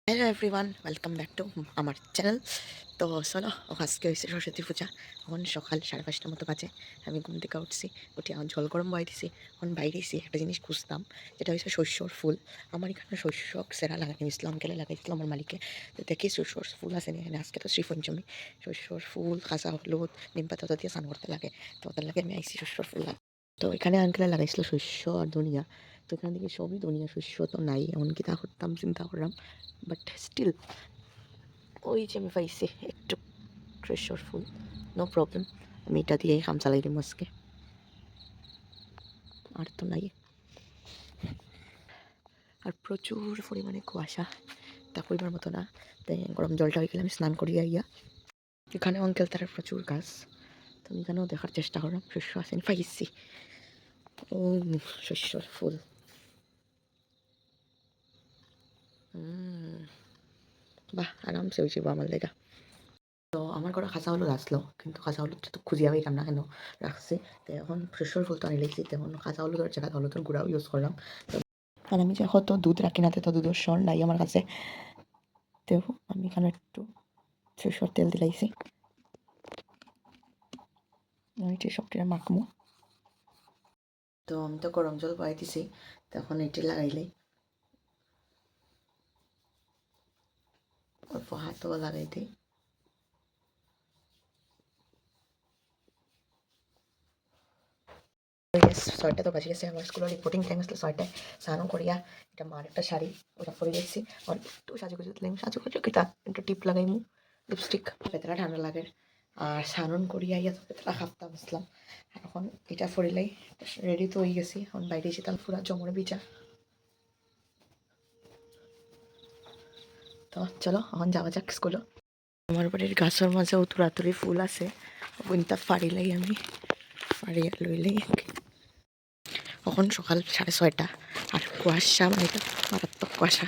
Hello everyone, welcome back to আমার channel. তো চলো, আজকে হয়েছে সরস্বতী পূজা। এখন সকাল 5:30টার মতো বাজে। আমি ঘুম থেকে উঠছি, উঠে এখন জল গরম বয়ে দিছি। এখন বাইরেছি একটা জিনিস খুঁজতাম, যেটা হচ্ছে শস্যর ফুল। আমার এখানে শস্য সেরা লাগাই ইসলাম কেলে লাগাইছিল আমার মালিকে। তো দেখি শস্যর ফুল আছে নি এখানে। আজকে তো শ্রীপঞ্চমী, শস্যর ফুল কাঁচা হলুদ নিম পাতা দিয়ে স্নান করতে লাগে। তো ওদের লাগে আমি আইসি শস্যর ফুল। তো এখানে আঙ্কেলে লাগাইছিল শস্য আর দুনিয়া। তো এখান থেকে সবই দুনিয়া, শস্য তো নাই। এমনকি তা করতাম, চিন্তা করলাম, বাট স্টিল ওই যে আমি পাইছি একটু ট্রেশর ফুল, নো প্রবলেম। আমি এটা দিয়েই কাম চালাই দিই আজকে, আর তো নাই। আর প্রচুর পরিমাণে কুয়াশা, তা কইবার মতো না। তাই গরম জলটা হয়ে গেলে আমি স্নান করিয়া ইয়া। এখানে অঙ্কেল তার প্রচুর গাছ, তো আমি এখানেও দেখার চেষ্টা করলাম শস্য আসেন পাইছি। ও শস্যর ফুল, বাহ, আরামসে হয়েছে আমার লেগা। তো আমার ঘরে কাঁচা হলুদ আসলো, কিন্তু কাঁচা হলুদটা তো খুঁজিয়া পাইলাম না কেন রাখছি। তো এখন ফ্রেশর ফুল তো আনি লাগছি, তেমন কাঁচা হলুদের জায়গায় হলুদের গুঁড়াও ইউজ করলাম। আর আমি যে হয়তো দুধ রাখি না, তো দুধের সর নাই আমার কাছে। তো আমি এখানে একটু সরষের তেল দিলাইছি, এটি সবটা মাখমো। তো আমি তো গরম জল বয়াই দিছি, তখন এটি লাগাইলেই অল্প হাতও লাগাই দিই। ছয়টা তো বাজে গেছে, আমার স্কুলের রিপোর্টিং টাইম আসলে 6টায়। স্নান করিয়া এটা মার একটা শাড়ি ওটা পরে গেছি। আর একটু সাজুগুজু দিলাম, সাজুগুজু কিটা একটু টিপ লাগাইমু, লিপস্টিক, ভেতরা ঠান্ডা লাগে। আর স্নান করিয়া ইয়া ভেতরা হাফতা বসলাম। এখন এটা ফরিলাই রেডি তো হয়ে গেছি। এখন বাইরে এসে তাহলে পুরা জমরে বিচা। তো চলো এখন যাওয়া যাক স্কুলে। আমার বাড়ির গাছের মাঝে তুরাতুরি ফুল আছে, ওইটা ফাড়িলাই আমি, ফাড়িয়া লইলাই। এখন সকাল 6:30, আর কুয়াশা, মানে এটা মারাত্মক কুয়াশা,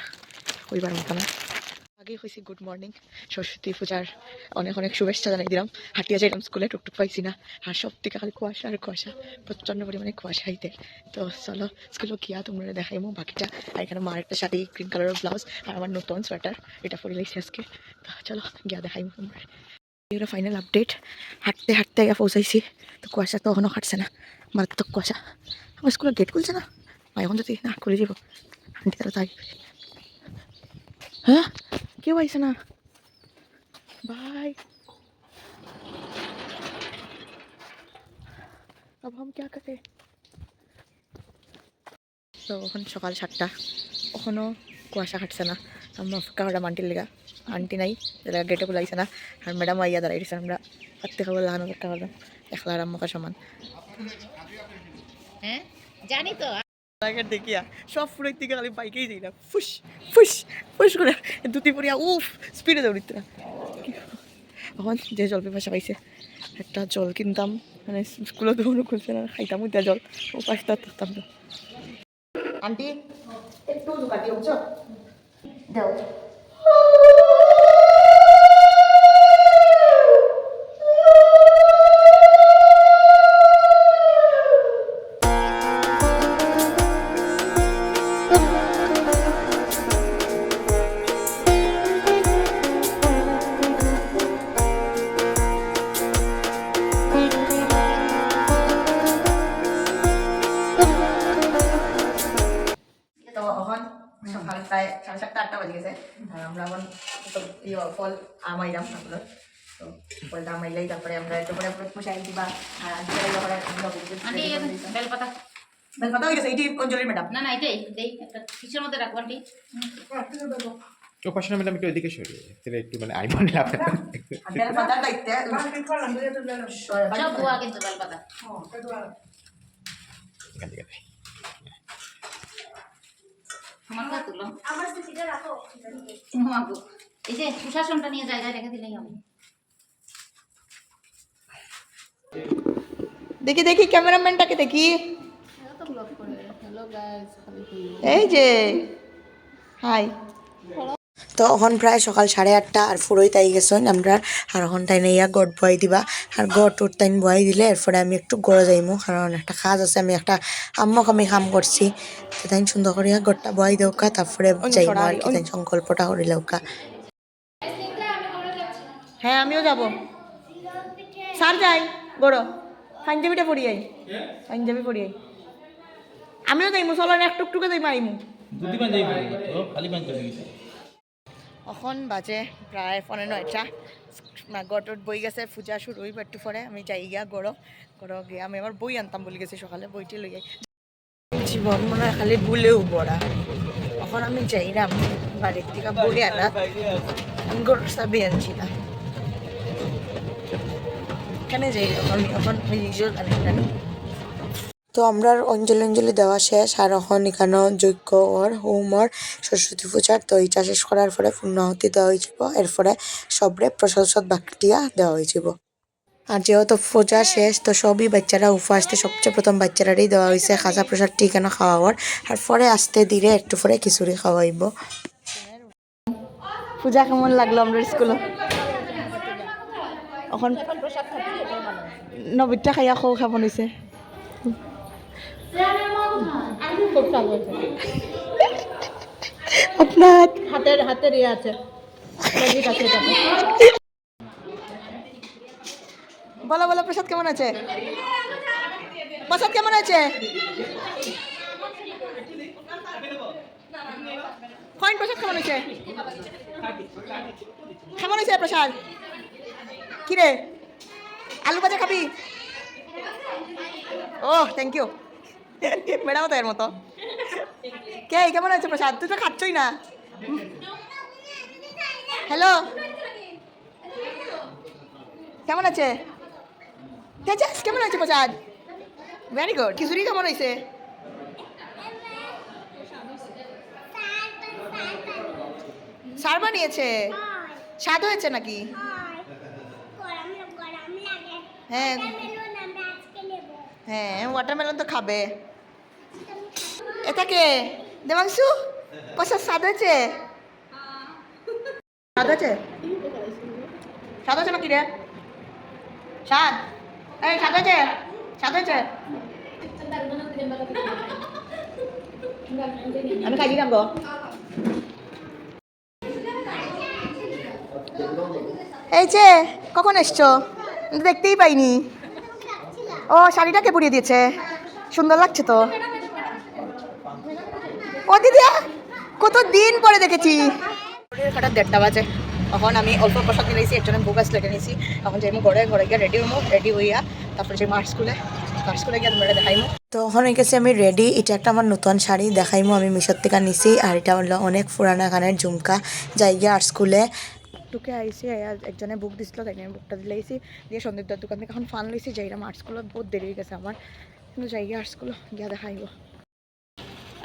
ওইবার মতো না। আগে হয়েছি গুড মর্নিং, সরস্বতী পূজার অনেক অনেক শুভেচ্ছা জানাই দিলাম। হাঁটিয়া যাইলাম স্কুলে, টুকটুক পাইছি না। আর সব থেকে খালি কুয়াশা আর কুয়াশা, প্রচণ্ড পরিমাণে কুয়াশা হইতে। তো চলো স্কুলে গিয়া তোমরা দেখাইমো বাকিটা। আর এখানে মার একটা শাড়ি, গ্রিন কালারের ব্লাউজ, আর আমার নতুন সোয়েটার, এটা পরে লাগছে আজকে। তো চলো গিয়া দেখাইমো তোমরা। এগুলো ফাইনাল আপডেট। হাঁটতে হাঁটতে গিয়ে পৌঁছাইছি, তো কুয়াশা তো এখনও হাঁটছে না, মারাত্মক কুয়াশা। আমার স্কুলের গেট খুলছে না, এখন যদি না খুলে যাব আন্টি তারা তাই। হ্যাঁ, কেউ আইসে না ভাই, अब हम क्या करें। তো এখন সকাল 7টা, এখনও কুয়াশা কাটছে না। আমরা অপেক্ষা করলাম আন্টির লেগা, আন্টি নাই, যেটা গেটে খুলাইছে না। আর ম্যাডাম আইয়া দাঁড়াই দিচ্ছে, আমরা কাটতে খাবো লাগানো অপেক্ষা করলাম, একলা আর আম্মাকা সমান। হ্যাঁ জানি তো, দেখিয়া সব ফুলের থেকে খালি বাইকেই যাই না, ফুস ফুস ফুস করে দুটি পড়িয়া উফ স্পিডে দৌড়িত না। এখন যে জল পিপাসা পাইছে, একটা জল কিনতাম, মানে স্কুলে তো কোনো খুলছে না, খাইতাম ওইটা জল, ও পাঁচটা থাকতাম না। আন্টি একটু দোকান দিয়ে বুঝছো দাও। তো এখন সকাল প্রায় 7:30-8টা বাজে গেছে। আর আমরা এখন ফল আমাইলাম আপনার। তো ফলটা আমাইলাই তারপরে আমরা একটু পরে মশাই দিবা। আর বেলপাতা বেলপাতা হয়ে গেছে, এইটি অঞ্জলির ম্যাডাম। না না এটাই দেই, একটা কিসের মধ্যে রাখবো আন্টি? উপাসনা ম্যাডাম একটু এদিকে সরিয়ে তাহলে একটু মানে আইমনে লাভ বেলপাতার দায়িত্বে সব ধোয়া কিন্তু বেলপাতা এখান থেকে আমার কাছে তুলো, আমার সিটে রাখো। মাগো এই যে সুশাসনটা নিয়ে জায়গায় রেখে দিলেই হবে। দেখি দেখি ক্যামেরাম্যানটাকে দেখি, এই যে হাই। তো এখন প্রায় সকাল 8:30 আর ফুরোই তাই গেছেন আমরা আর এখন তাই না ইয়া গড় বয়াই দিবা আর গড় টুট তাই বয়াই দিলে এরপরে আমি একটু গড়ে যাইমু কারণ একটা কাজ আছে আমি একটা আম্মক আমি কাম করছি তো তাই সুন্দর করে গড়টা বয়াই দেওকা তারপরে যাইমু আর কি তাই সংকল্পটা করিলেওকা। হ্যাঁ আমিও যাব স্যার যাই গড় পাঞ্জাবিটা পরিয়াই পাঞ্জাবি পরিয়াই আমিও যাইমু চলো একটু একটুকে যাই মারিমু দুটি পাঞ্জাবি পরবো তো খালি পাঞ্জাবি এখন বাজে প্রায় 9:30 গড়ট বই গেছে পূজা শুরু হইব একটু পরে আমি যাই গিয়া গড় গিয়া আমি আমার বই আনতাম বলে গেছি সকালে বইটি লই যাই জীবন মনে হয় খালি ভুলেও বড়া এখন আমি যাইলাম বাড়ির থেকে বই আনা গড় চাবি আনছি না এখানে যাই আমি এখন নিজের জানি তো আমরা অঞ্জলি দেওয়া শেষ আর এখন এখানে যজ্ঞ ওর হোম ওর সরস্বতী পূজার তো এইটা শেষ করার পরে পূর্ণাহুতি দেওয়া হয়েছিল এরপরে সবরে প্রসাদ বাকিটিয়া দেওয়া হয়েছিল আর যেহেতু পূজা শেষ তো সবই বাচ্চারা উপাসতে সবচেয়ে প্রথম বাচ্চারারই দেওয়া হয়েছে খাজা প্রসাদ ঠিকানা খাওয়াবার আর পরে আস্তে ধীরে একটু পরে খিচুড়ি খাওয়াইব। পূজা কেমন লাগলো আমরা স্কুলে এখন নবিতা খাইয়া খাব নিছে আপনার হাতের ইয়ে আছে বলো বলো প্রসাদ কেমন আছে প্রসাদ কেমন আছে কইন প্রসাদ কেমন আছে কেমন হয়েছে প্রসাদ কি রে আলু ভাজা খাবি ও থ্যাংক ইউ ম্যাডাম তো এর মতো কে কেমন আছে প্রসাদ তুই তো খাচ্ছই না হ্যালো কেমন আছে তেজাস কেমন আছে প্রসাদ ভেরি গুড খিচুড়ি কেমন হয়েছে সার বানিয়েছে স্বাদ হয়েছে নাকি হ্যাঁ হ্যাঁ ওয়াটারমেলন তো খাবে এটাকে দেবাংশু প্রসাদ স্বাদ হয়েছে স্বাদ হয়েছে স্বাদ হয়েছে নাকি রে স্বাদ এই স্বাদ হয়েছে স্বাদ হয়েছে আমি খাই দিলাম গো এই যে কখন এসছো দেখতেই পাইনি ও শাড়িটাকে পরিয়ে দিয়েছে সুন্দর লাগছে তো ও দিদিয়া কত দিন পরে দেখেছি কাটার 1:30 বাজে এখন আমি অল্প প্রসাদ নিয়েছি একজনের ভোগ গাছ লেগে নিয়েছি এখন যাইমু ঘরে গিয়ে রেডি হইয়া তারপরে যাইমু আর্ট স্কুলে গিয়ে তোমরা দেখাইমু তো এখন হয়ে গেছে আমি রেডি এটা একটা আমার নতুন শাড়ি দেখাইমু আমি মিশোর থেকে নিছি আর এটা হলো অনেক পুরানা গানের ঝুমকা যাই গিয়ে আর্ট স্কুলে টুকে আইসি একজনে বুক দিছিল তাই আমি বুকটা দিলাইছি দিয়ে সন্দীপদার দোকান থেকে এখন ফান লইছি যাইলাম আর্ট স্কুলে বহুত দেরি হয়ে গেছে আমার কিন্তু যাই গিয়ে আর্ট স্কুলে গিয়া দেখাইব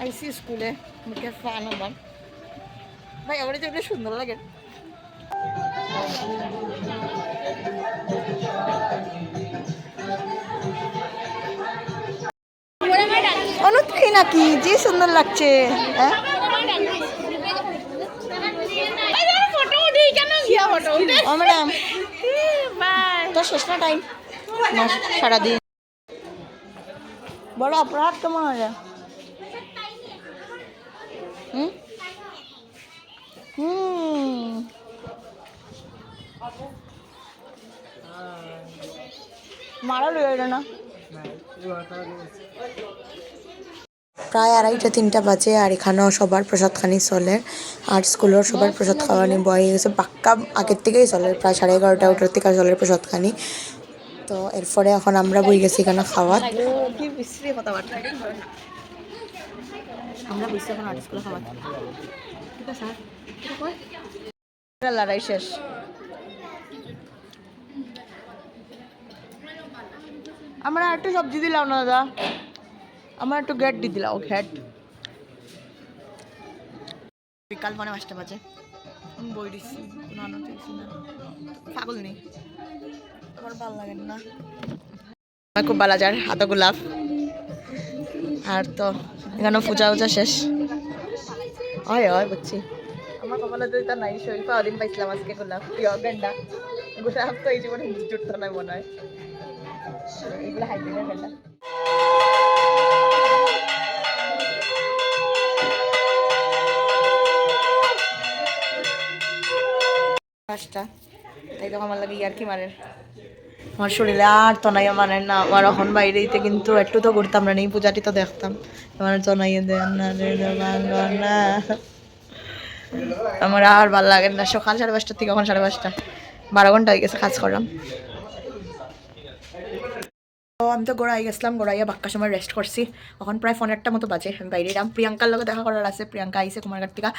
আইসি স্কুলে মুখে ফান হলাম ভাই আমার যে সুন্দর লাগে অনুত্রি নাকি যে সুন্দর লাগছে হ্যাঁ ও ম্যাডাম তো শেষ না টাইম সারাদিন বড় অপরাধ কেমন হয় মারা রইল না প্রায় 2:30-3টা বাজে আর এখানেও সবার প্রসাদ খানি চলে আর্ট স্কুলের সবার প্রসাদ খাওয়ানি বয়ে গেছে পাক্কা আগের থেকেই চলে প্রায় 11:30 ওটার থেকে চলে প্রসাদ খানি তো এরপরে এখন আমরা বই গেছি এখানে খাওয়া কি বিশ্রী কথাবার্তা আমরা বুঝছি এখন আর্ট স্কুলে খাওয়া ঠিক আছে স্যার লড়াই শেষ আমরা একটু সবজি দিলাম না দাদা আমার একটু গ্যাট দিয়ে দিলাম গ্যাট বিকাল 5:30 বাজে আমি বই দিচ্ছি কোনো চাইছি না পাগল নেই আমার ভালো লাগে না আমার খুব ভালো যার হাতে গোলাপ আর তো এখানে পূজা উজা শেষ হয় বুঝছি আমার কপালে তো এটা নাই, শরীফা ওদিন পাইছিলাম, আজকে গোলাপ প্রিয় গেন্ডা গোলাপ তো এই জীবনে জুটতো না মনে হয়, এগুলো হাইব্রিডের গেন্ডা। পাঁচটা তাই তো আমার লাগে ইয়ার কি মারের, আমার শরীরে আর তনাইয়া মানে না, আমার এখন বাইরে দিতে কিন্তু একটু তো ঘুরতাম না, নেই পূজাটি তো দেখতাম, আমার তনাইয়া দেন না রে না, আমার আর ভালো লাগে না। সকাল 5:30 থেকে এখন 5:30, 12 ঘন্টা হয়ে গেছে কাজ করলাম। তো আমি তো গোড়াই গেছিলাম, গোড়াইয়া বাক্কা সময় রেস্ট করছি, এখন প্রায় 1:30 মতো বাজে। আমি বাইরে এলাম, প্রিয়াঙ্কার লগে দেখা করার আছে, প্রিয়াঙ্কা আইসে কুমারঘাট থেকে,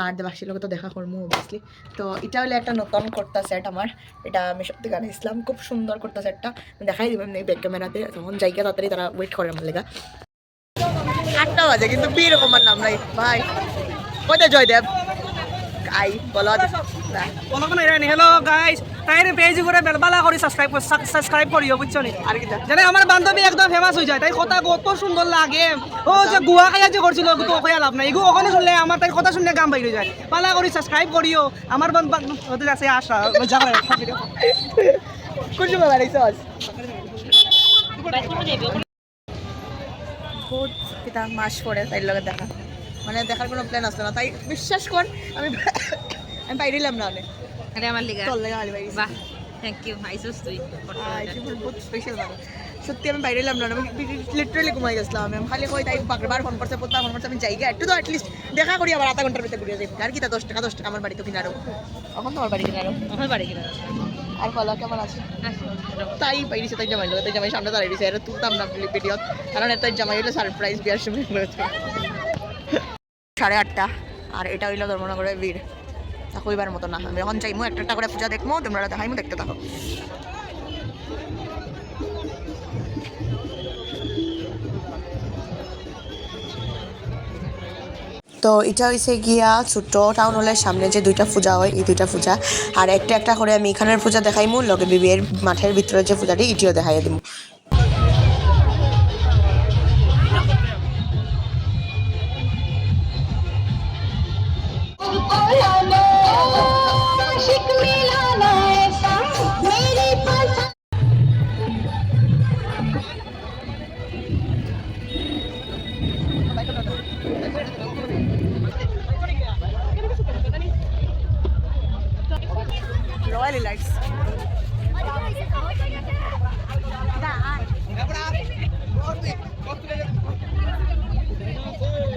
আর দেবাক্ষীর লগে তো দেখা করবো অবভিয়াসলি। তো এটা হলে একটা নতুন কুর্তা সেট আমার, এটা আমি সত্যি গান ইসলাম, খুব সুন্দর কুর্তা সেটটা দেখাই দিবেন ব্যাক ক্যামেরাতে, তখন জায়গা তাড়াতাড়ি তারা ওয়েট করে আমার লেগা। 8টা বাজে কিন্তু বীর কুমার নাম নাই ভাই, কোথায় জয়দেব আই বলো হ্যালো গাইস, তাইরে পেজ করে বেলবালা করে সাবস্ক্রাইব করিও, বুঝছো নি? আর কি জানে আমার বান্ধবী একদম ফেমাস হয়ে যায়, তাই কথা কত সুন্দর লাগে। ও যে গুয়া খাইয়া যে করছিল, তো কইয়া লাভ নাই, এগুলো ওখানে শুনলে আমার তাই কথা শুনলে গাম বাইরে যায়। পালা করে সাবস্ক্রাইব করিও, আমার ওদের আছে আশা যাবে। কোন সময় বাড়াইছ বহুত কিতা মাস পরে তাইর লগে দেখা, মানে দেখার কোনো প্ল্যান আসলো না, তাই বিশ্বাস কর আমি আমি বাইরে এলাম না অনেক, আরে আমার লিগা চল লাগা বাইরে বাহ, থ্যাংক ইউ, আইসোস তুই। বহুত স্পেশাল মানে সত্যি আমি বাইরে এলাম না, আমি লিটারালি ঘুমাই গেছিলাম। আমি খালি কই তাই বারবার ফোন করছে, প্রত্যেক ফোন করছে, আমি জায়গা একটু তো অ্যাটলিস্ট দেখা করি, আবার আধা ঘন্টার ভিতরে ঘুরে যাই। আর কি তা 10 টাকা আমার বাড়ি তো কিনারো, এখন তোমার বাড়ি কিনারো, আমার বাড়ি কিনা আর বলো কেমন আছে? তাই বাইরেছে, তাই জামাই লোক, তাই জামাই সামনে দাঁড়িয়ে দিয়েছে, এটা তুলতাম না ভিডিও, কারণ এত জামাই হইলো সারপ্রাইজ বিয়ার সময় 8:30, আর এটা হইলো ধর্মনগরের বীর, তা কইবার মতো না। আমি এখন চাইমু একটা করে পূজা দেখবো, তোমরা দেখাইমু, দেখতে থাকো। তো এটা হয়েছে গিয়া ছোট্ট টাউন হলের সামনে যে 2টা পূজা হয়, এই 2টা পূজা, আর একটা করে আমি এখানের পূজা দেখাইমু, লগে বিবির মাঠের ভিতরে যে পূজাটি এটিও দেখাই দিব। Royal lights.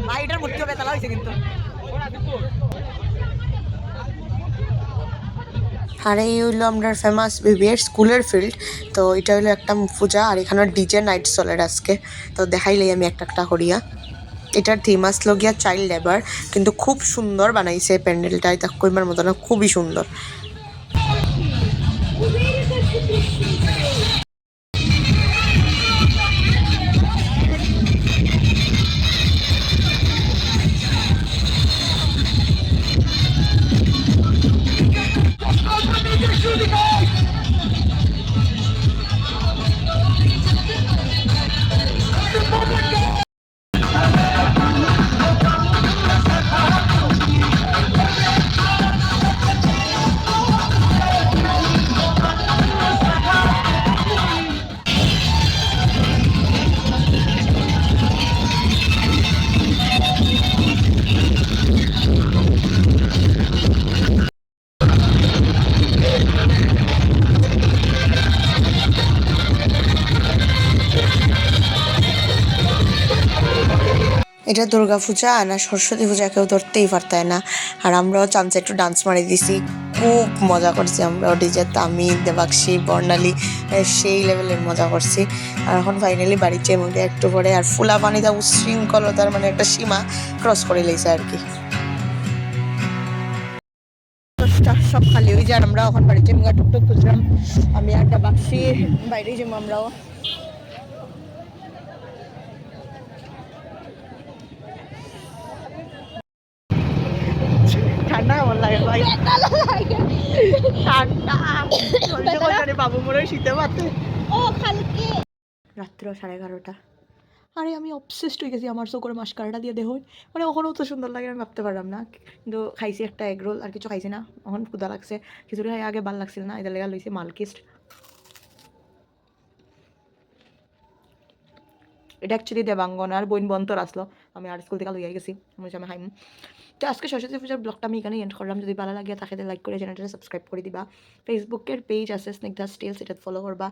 ভাইটার মূর্তি বেতালা হয়েছে কিন্তু। আর এই হইলো আমরা ফেমাস বিবিএর স্কুলের ফিল্ড। তো এটা হইলো একটা পূজা, আর এখানে ডিজে নাইট চলে আজকে, তো দেখাইলেই আমি একটা করিয়া। এটার থিম আসলো গিয়া চাইল্ড লেবার, কিন্তু খুব সুন্দর বানাইছে প্যান্ডেলটা, এটা কইবার মতো না, খুবই সুন্দর। এটা দুর্গা পূজা না সরস্বতী পূজা কেউ ধরতেই পারতায় না। আর আমরাও চান্সে একটু ডান্স মারি দিছি, খুব মজা করছি আমরাও, ডিজে আমি, দেবাক্ষী, বর্ণালী সেই লেভেলের মজা করছি। আর এখন ফাইনালি বাড়িতে মধ্যে একটু পরে, আর ফুলা পানিটা উশৃঙ্খলতার মানে একটা সীমা ক্রস করে লেগেছে আর কি। সব খালি হয়ে যায়, আমরা এখন বাড়িতে টুকটুক খুঁজলাম, আমি আর দেবাক্ষী বাইরে যাবো আমরাও। ঠান্ডা কেমন লাগে ভাই? ঠান্ডা বাবু মনে শীতে পাতে। রাত্র 11:30, আরে আমি অবসেসড হয়ে গেছি আমার চোখের মাস্কারাটা দিয়ে দেখুন মানে ওখানেও তো সুন্দর লাগে আমি ভাবতে পারলাম না কিন্তু খাইছি একটা এগ রোল আর কিছু খাইছি না এখন ক্ষুধা লাগছে খিচুড়ি খাই আগে ভাল লাগছিল না এদের লেগে লইছি মালকিস্ট এটা অ্যাকচুয়ালি দেবাঙ্গন আর বইন বন্তর আসলো আমি আর স্কুল থেকে লইয়া গেছি আমি হাইম তো আজকে সরস্বতী পূজার ব্লগটা আমি এখানে এন্ড করলাম যদি ভালো লাগে তাকে লাইক করে চ্যানেলটা সাবস্ক্রাইব করে দিবা ফেসবুকের পেজ আছে স্নিগ্ধা স্টিলস এটা ফলো করবা